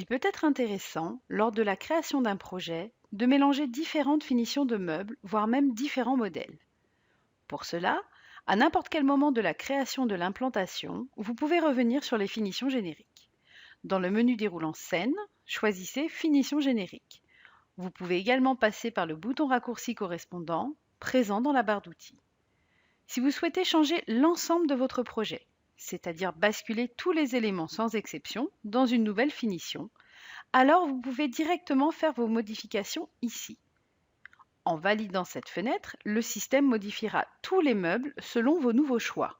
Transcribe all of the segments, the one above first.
peut être intéressant, lors de la création d'un projet, de mélanger différentes finitions de meubles, voire même différents modèles. Pour cela, à n'importe quel moment de la création de l'implantation, vous pouvez revenir sur les finitions génériques. Dans le menu déroulant Scène, choisissez Finition générique. Vous pouvez également passer par le bouton raccourci correspondant, présent dans la barre d'outils. Si vous souhaitez changer l'ensemble de votre projet, c'est-à-dire basculer tous les éléments sans exception dans une nouvelle finition, alors vous pouvez directement faire vos modifications ici. En validant cette fenêtre, le système modifiera tous les meubles selon vos nouveaux choix.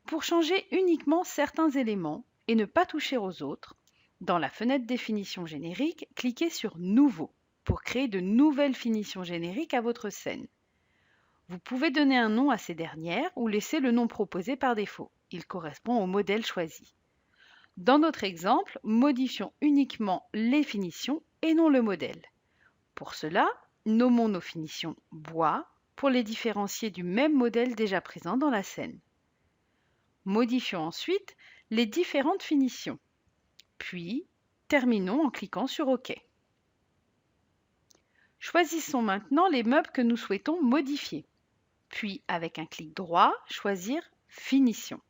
Pour changer uniquement certains éléments et ne pas toucher aux autres, dans la fenêtre Définition générique, cliquez sur Nouveau pour créer de nouvelles finitions génériques à votre scène. Vous pouvez donner un nom à ces dernières ou laisser le nom proposé par défaut. Il correspond au modèle choisi. Dans notre exemple, modifions uniquement les finitions et non le modèle. Pour cela, nommons nos finitions bois pour les différencier du même modèle déjà présent dans la scène. Modifions ensuite les différentes finitions. Puis, terminons en cliquant sur OK. Choisissons maintenant les meubles que nous souhaitons modifier. Puis, avec un clic droit, choisir Finition.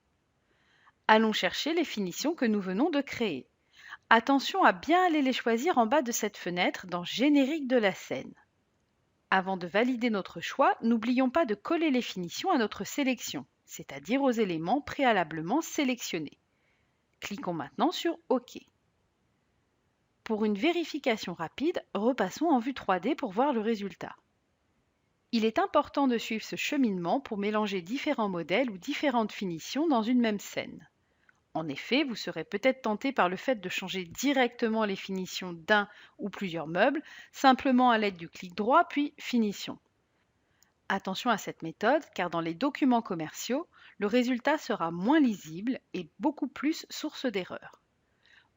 Allons chercher les finitions que nous venons de créer. Attention à bien aller les choisir en bas de cette fenêtre dans Générique de la scène. Avant de valider notre choix, n'oublions pas de coller les finitions à notre sélection, c'est-à-dire aux éléments préalablement sélectionnés. Cliquons maintenant sur OK. Pour une vérification rapide, repassons en vue 3D pour voir le résultat. Il est important de suivre ce cheminement pour mélanger différents modèles ou différentes finitions dans une même scène. En effet, vous serez peut-être tenté par le fait de changer directement les finitions d'un ou plusieurs meubles, simplement à l'aide du clic droit puis Finition. Attention à cette méthode car dans les documents commerciaux, le résultat sera moins lisible et beaucoup plus source d'erreurs.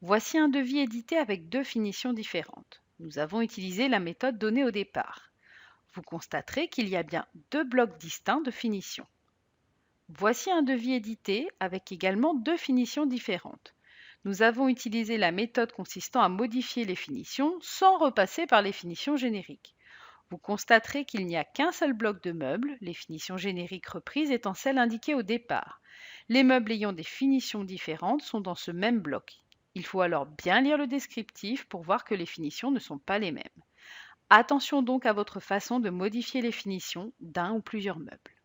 Voici un devis édité avec deux finitions différentes. Nous avons utilisé la méthode donnée au départ. Vous constaterez qu'il y a bien deux blocs distincts de finition. Voici un devis édité avec également deux finitions différentes. Nous avons utilisé la méthode consistant à modifier les finitions sans repasser par les finitions génériques. Vous constaterez qu'il n'y a qu'un seul bloc de meubles, les finitions génériques reprises étant celles indiquées au départ. Les meubles ayant des finitions différentes sont dans ce même bloc. Il faut alors bien lire le descriptif pour voir que les finitions ne sont pas les mêmes. Attention donc à votre façon de modifier les finitions d'un ou plusieurs meubles.